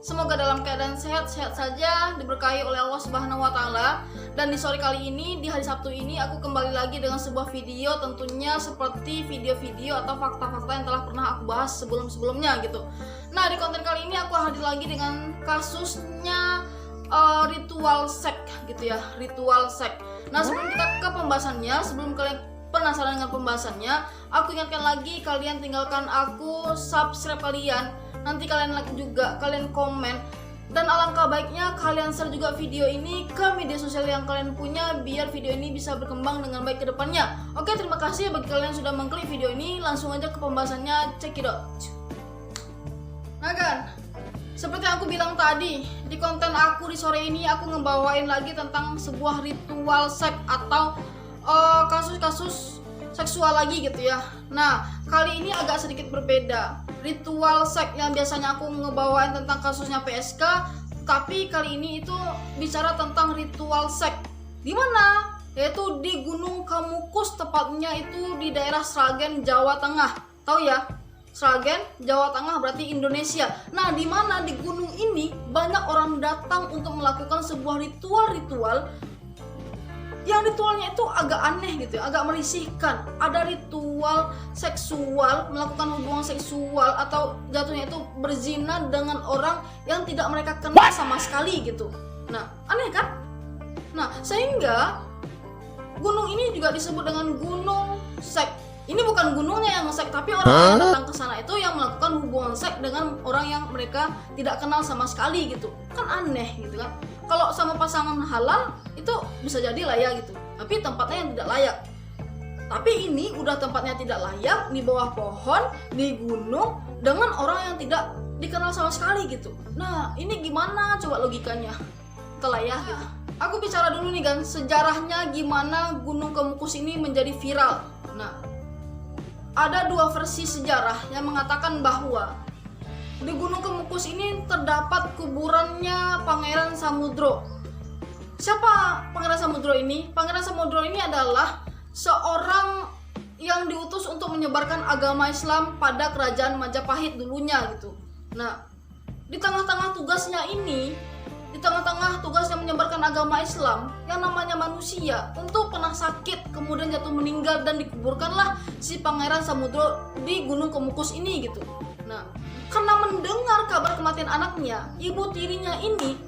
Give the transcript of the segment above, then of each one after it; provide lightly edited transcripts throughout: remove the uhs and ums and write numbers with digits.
Semoga dalam keadaan sehat-sehat saja, diberkahi oleh Allah Subhanahu wa taala. Dan di sore kali ini, di hari Sabtu ini, aku kembali lagi dengan sebuah video, tentunya seperti video-video atau fakta-fakta yang telah pernah aku bahas sebelum-sebelumnya gitu. Nah, di konten kali ini aku hadir lagi dengan kasusnya ritual seks gitu ya, ritual seks. Nah, sebelum kita ke pembahasannya, sebelum kalian penasaran dengan pembahasannya, aku ingatkan lagi, kalian tinggalkan aku, subscribe kalian, nanti kalian like juga, kalian komen, dan alangkah baiknya kalian share juga video ini ke media sosial yang kalian punya biar video ini bisa berkembang dengan baik ke depannya. Oke, terima kasih bagi kalian yang sudah mengklik video ini. Langsung aja ke pembahasannya, check it out. Nah kan, seperti yang aku bilang tadi, di konten aku di sore ini aku ngebawain lagi tentang sebuah ritual seks atau kasus-kasus seksual lagi gitu ya. Nah, kali ini agak sedikit berbeda. Ritual seks yang biasanya aku ngebawain tentang kasusnya PSK, tapi kali ini itu bicara tentang ritual seks. Di mana? Yaitu di Gunung Kemukus, tepatnya itu di daerah Sragen, Jawa Tengah. Tahu ya? Sragen, Jawa Tengah berarti Indonesia. Nah, di mana di gunung ini banyak orang datang untuk melakukan sebuah ritual-ritual yang ritualnya itu agak aneh gitu ya, agak merisihkan. Ada ritual seksual, melakukan hubungan seksual atau jatuhnya itu berzina dengan orang yang tidak mereka kenal sama sekali gitu. Nah, aneh kan? Nah, sehingga gunung ini juga disebut dengan gunung seks. Ini bukan gunungnya yang seks, tapi orang yang datang ke sana itu yang melakukan hubungan seks dengan orang yang mereka tidak kenal sama sekali gitu. Kan aneh gitu kan. Kalau sama pasangan halal itu bisa jadi lah ya gitu, tapi tempatnya yang tidak layak. Tapi ini udah tempatnya tidak layak, di bawah pohon, di gunung, dengan orang yang tidak dikenal sama sekali gitu. Nah, ini gimana coba logikanya? Itulah ya gitu. Aku bicara dulu nih kan, sejarahnya gimana Gunung Kemukus ini menjadi viral. Nah, ada dua versi sejarah yang mengatakan bahwa di Gunung Kemukus ini terdapat kuburannya Pangeran Samudro. Siapa Pangeran Samudro ini? Pangeran Samudro ini adalah seorang yang diutus untuk menyebarkan agama Islam pada kerajaan Majapahit dulunya gitu. Nah, di tengah-tengah tugasnya ini, di tengah-tengah tugasnya menyebarkan agama Islam yang namanya manusia, untuk pernah sakit kemudian jatuh meninggal dan dikuburkanlah si Pangeran Samudro di Gunung Kemukus ini gitu. Nah, karena mendengar kabar kematian anaknya, ibu tirinya ini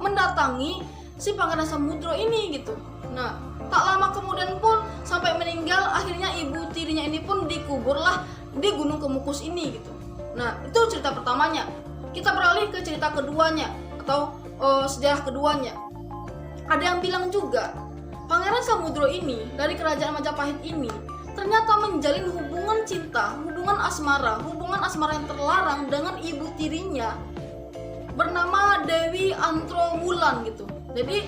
mendatangi si Pangeran Samudro ini gitu. Nah, tak lama kemudian pun sampai meninggal, akhirnya ibu tirinya ini pun dikuburlah di Gunung Kemukus ini gitu. Nah, itu cerita pertamanya. Kita beralih ke cerita keduanya atau sejarah keduanya. Ada yang bilang juga Pangeran Samudro ini dari kerajaan Majapahit ini ternyata menjalin hubungan cinta, hubungan asmara yang terlarang dengan ibu tirinya bernama Dewi Antrowulan gitu. Jadi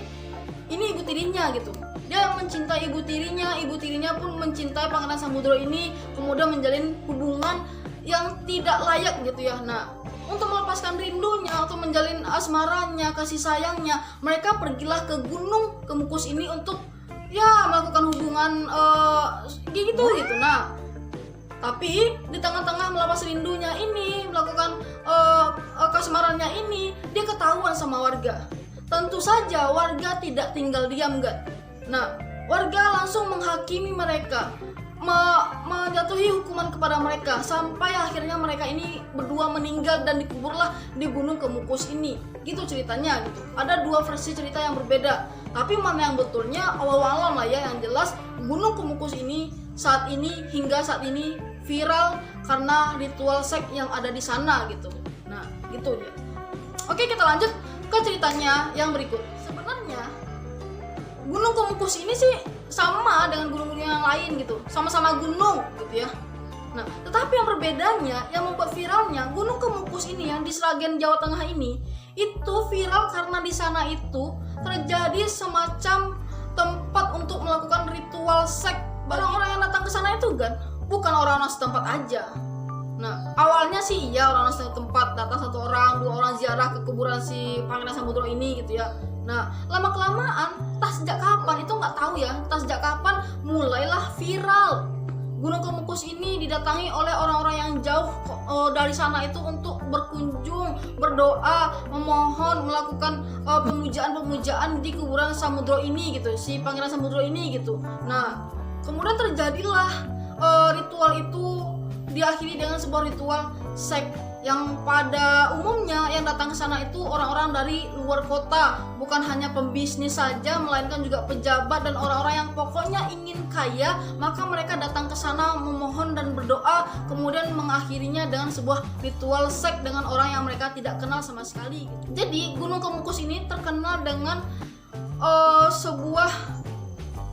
ini ibu tirinya gitu. Dia mencintai ibu tirinya pun mencintai Pangeran Samudro ini, kemudian menjalin hubungan yang tidak layak gitu ya. Nah, untuk melepaskan rindunya, untuk menjalin asmaranya, kasih sayangnya, mereka pergilah ke Gunung Kemukus ini untuk ya melakukan hubungan gitu. Nah, tapi di tengah-tengah melepas rindunya ini, melakukan kasmarannya ini, dia ketahuan sama warga. Tentu saja warga tidak tinggal diam kan. Nah, warga langsung menghakimi mereka, menjatuhi hukuman kepada mereka, sampai akhirnya mereka ini berdua meninggal dan dikuburlah di Gunung Kemukus ini. Gitu ceritanya gitu. Ada dua versi cerita yang berbeda, tapi mana yang betulnya Allah-alam lah ya. Yang jelas Gunung Kemukus ini hingga saat ini viral karena ritual seks yang ada di sana gitu. Nah, gitu dia. Oke, kita lanjut ke ceritanya yang berikut. Sebenarnya Gunung Kemukus ini sih sama dengan gunung-gunung yang lain gitu, sama-sama gunung gitu ya. Nah, tetapi yang berbedanya, yang membuat viralnya Gunung Kemukus ini yang di Sragen, Jawa Tengah ini, itu viral karena di sana itu terjadi semacam tempat untuk melakukan ritual seks. Orang-orang yang datang ke sana itu kan bukan orang-orang setempat aja. Nah, awalnya sih ya orang-orang setempat, datang satu orang, dua orang ziarah ke kuburan si Pangeran Samudro ini gitu ya. Nah, lama-kelamaan, entah sejak kapan, itu nggak tahu ya, entah sejak kapan mulailah viral Gunung Kemukus ini didatangi oleh orang-orang yang jauh dari sana itu untuk berkunjung, berdoa, memohon, melakukan pemujaan-pemujaan di kuburan Samudro ini gitu, si Pangeran Samudro ini gitu. Nah, kemudian terjadilah ritual itu diakhiri dengan sebuah ritual seks yang pada umumnya yang datang ke sana itu orang-orang dari luar kota, bukan hanya pembisnis saja, melainkan juga pejabat dan orang-orang yang pokoknya ingin kaya, maka mereka datang ke sana memohon dan berdoa, kemudian mengakhirinya dengan sebuah ritual seks dengan orang yang mereka tidak kenal sama sekali. Jadi Gunung Kemukus ini terkenal dengan sebuah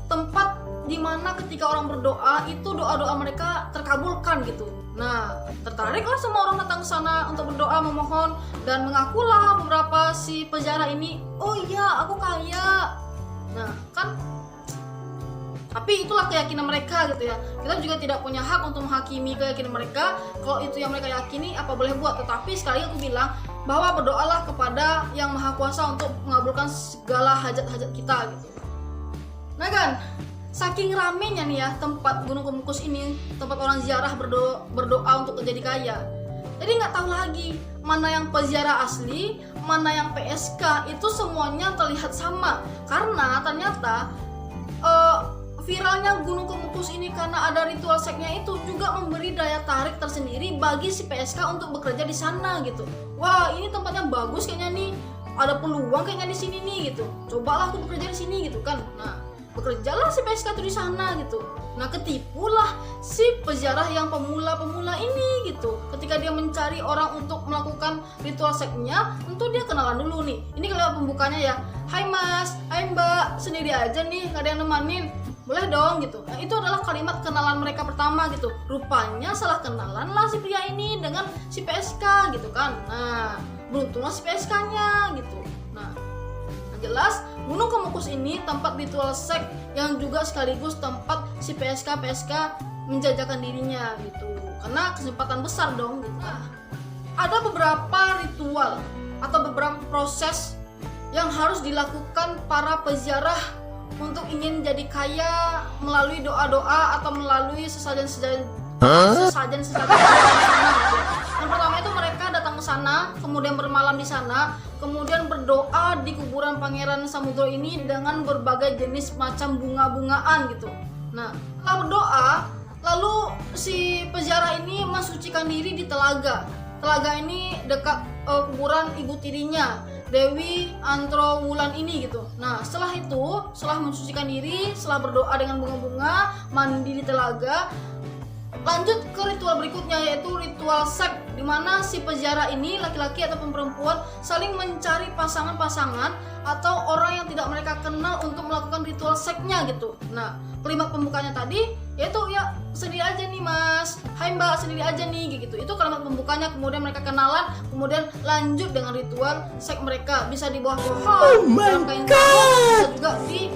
tempat di mana ketika orang berdoa itu doa-doa mereka terkabulkan gitu. Nah, tertariklah semua orang datang ke sana untuk berdoa, memohon, dan mengakulah beberapa si peziarah ini, oh iya aku kaya. Nah kan, tapi itulah keyakinan mereka gitu ya. Kita juga tidak punya hak untuk menghakimi keyakinan mereka. Kalau itu yang mereka yakini, apa boleh buat. Tetapi sekali aku bilang bahwa berdoalah kepada Yang Maha Kuasa untuk mengabulkan segala hajat-hajat kita gitu. Nah kan, saking ramenya nih ya tempat Gunung Kemukus ini, tempat orang ziarah berdoa untuk menjadi kaya. Jadi nggak tahu lagi mana yang peziarah asli, mana yang PSK, itu semuanya terlihat sama. Karena ternyata viralnya Gunung Kemukus ini karena ada ritual seksnya itu juga memberi daya tarik tersendiri bagi si PSK untuk bekerja di sana gitu. Wah, ini tempatnya bagus kayaknya nih, ada peluang kayaknya di sini nih gitu. Cobalah aku bekerja di sini gitu kan. Nah, bekerjalah si PSK itu di sana gitu. Nah, ketipulah si peziarah yang pemula-pemula ini gitu. Ketika dia mencari orang untuk melakukan ritual seksnya, tentu dia kenalan dulu nih. Ini kalau pembukanya ya, hai mas, hai mbak, sendiri aja nih, gak ada yang nemanin, boleh dong gitu. Nah, itu adalah kalimat kenalan mereka pertama gitu. Rupanya salah kenalan lah si pria ini dengan si PSK gitu kan. Nah, beruntunglah si PSK-nya gitu. Nah, jelas Gunung Kemukus ini tempat ritual seks yang juga sekaligus tempat si PSK menjajakan dirinya gitu. Karena kesempatan besar dong gitu. Nah, ada beberapa ritual atau beberapa proses yang harus dilakukan para peziarah untuk ingin jadi kaya melalui doa-doa atau melalui sesajen-sesajen gitu. Yang pertama itu mereka datang ke sana, kemudian bermalam di sana, kemudian berdoa di kuburan Pangeran Samudro ini dengan berbagai jenis macam bunga-bungaan gitu. Nah, setelah berdoa, lalu si peziarah ini mensucikan diri di telaga. Telaga ini dekat kuburan ibu tirinya, Dewi Antrowulan ini gitu. Nah, setelah itu, setelah mensucikan diri, setelah berdoa dengan bunga-bunga, mandi di telaga, lanjut ke ritual berikutnya, yaitu ritual seks, di mana si peziarah ini, laki-laki ataupun perempuan, saling mencari pasangan-pasangan atau orang yang tidak mereka kenal untuk melakukan ritual seksnya gitu. Nah, kalimat pembukanya tadi yaitu ya sendiri aja nih mas, hai mbak sendiri aja nih gitu. Itu kalimat pembukanya, kemudian mereka kenalan, kemudian lanjut dengan ritual seks mereka. Bisa di bawah pohon, dalam kain sarung, bisa juga di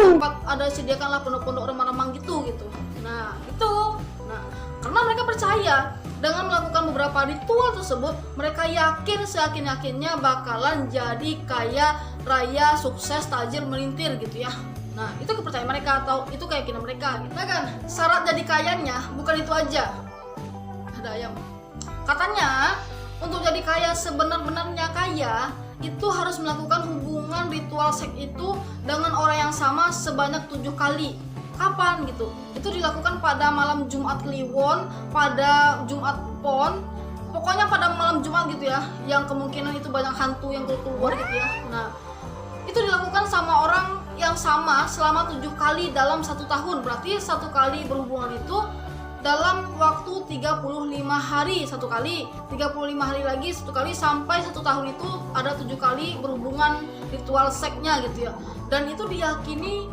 tempat ada sediakanlah pondok-pondok remang-remang gitu. Nah, itu. Nah, karena mereka percaya dengan melakukan beberapa ritual tersebut, mereka yakin seyakin-yakinnya bakalan jadi kaya raya, sukses, tajir, melintir gitu ya. Nah, itu kepercayaan mereka atau itu keyakinan mereka gitu. Nah kan, syarat jadi kayanya bukan itu aja. Ada ayam. Katanya, untuk jadi kaya sebenar-benarnya kaya, itu harus melakukan hubungan ritual seks itu dengan orang yang sama sebanyak 7 kali. Kapan gitu? Itu dilakukan pada malam Jumat Kliwon, pada Jumat Pon, pokoknya pada malam Jumat gitu ya, yang kemungkinan itu banyak hantu yang keluar gitu ya. Nah, itu dilakukan sama orang yang sama selama 7 kali dalam 1 tahun. Berarti 1 kali berhubungan itu dalam waktu 35 hari 1 kali, 35 hari lagi 1 kali, sampai 1 tahun itu ada 7 kali berhubungan ritual seksnya gitu ya. Dan itu diyakini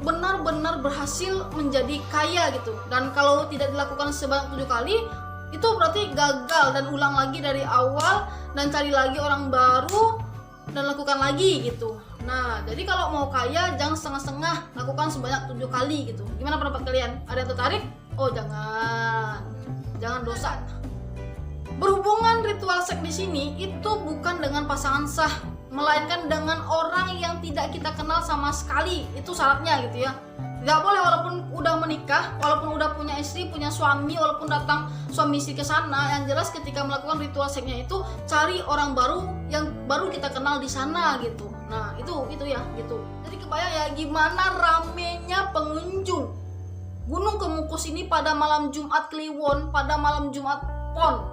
benar-benar berhasil menjadi kaya gitu. Dan kalau tidak dilakukan sebanyak 7 kali, itu berarti gagal dan ulang lagi dari awal dan cari lagi orang baru dan lakukan lagi gitu. Nah, jadi kalau mau kaya jangan setengah-setengah, lakukan sebanyak 7 kali gitu. Gimana pendapat kalian? Ada yang tertarik? Oh, jangan dosa. Berhubungan ritual seks di sini itu bukan dengan pasangan sah, melainkan dengan orang yang tidak kita kenal sama sekali. Itu syaratnya gitu ya. Tidak boleh, walaupun udah menikah, walaupun udah punya istri, punya suami, walaupun datang suami istri ke sana, yang jelas ketika melakukan ritual seksnya itu cari orang baru yang baru kita kenal di sana gitu. Nah, itu ya gitu. Jadi kebayang ya gimana ramenya pengunjung Gunung Kemukus ini pada malam Jumat Kliwon, pada malam Jumat Pon,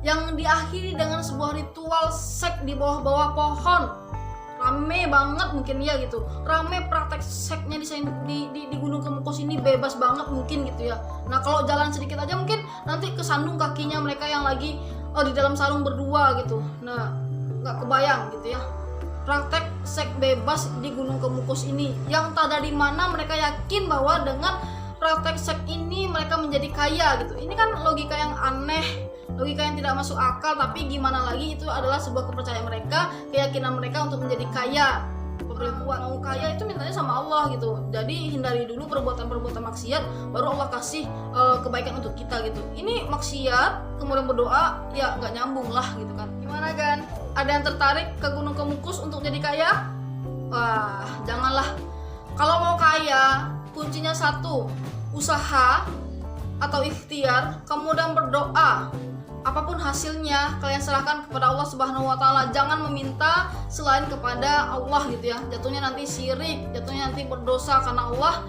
yang diakhiri dengan sebuah ritual seks di bawah-bawah pohon. Rame banget mungkin ya gitu, rame praktek seksnya di Gunung Kemukus ini, bebas banget mungkin gitu ya. Nah kalau jalan sedikit aja mungkin nanti kesandung kakinya mereka yang lagi di dalam sarung berdua gitu. Nah nggak kebayang gitu ya, praktek seks bebas di Gunung Kemukus ini, yang tak dari mana mereka yakin bahwa dengan praktek seks ini mereka menjadi kaya gitu. Ini kan logika yang aneh, logika yang tidak masuk akal, tapi gimana lagi, itu adalah sebuah kepercayaan mereka, keyakinan mereka untuk menjadi kaya. Perempuan mau kaya itu mintanya sama Allah gitu. Jadi hindari dulu perbuatan-perbuatan maksiat, baru Allah kasih kebaikan untuk kita gitu. Ini maksiat kemudian berdoa, ya nggak nyambung lah gitu kan. Gimana kan? Ada yang tertarik ke Gunung Kemukus untuk jadi kaya? Wah, janganlah. Kalau mau kaya, kuncinya satu, usaha atau ikhtiar, kemudian berdoa. Apapun hasilnya kalian serahkan kepada Allah Subhanahu wa taala. Jangan meminta selain kepada Allah gitu ya. Jatuhnya nanti syirik, jatuhnya nanti berdosa, karena Allah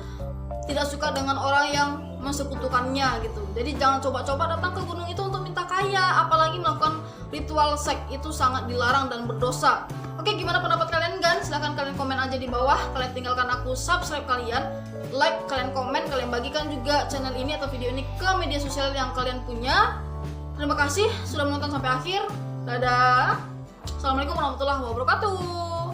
tidak suka dengan orang yang mensekutukannya gitu. Jadi jangan coba-coba datang ke gunung itu untuk minta kaya, apalagi melakukan ritual seks, itu sangat dilarang dan berdosa. Oke, gimana pendapat kalian kan? Silahkan kalian komen aja di bawah. Kalian tinggalkan aku subscribe kalian, like, kalian komen, kalian bagikan juga channel ini atau video ini ke media sosial yang kalian punya. Terima kasih sudah menonton sampai akhir. Dadah. Assalamualaikum warahmatullahi wabarakatuh.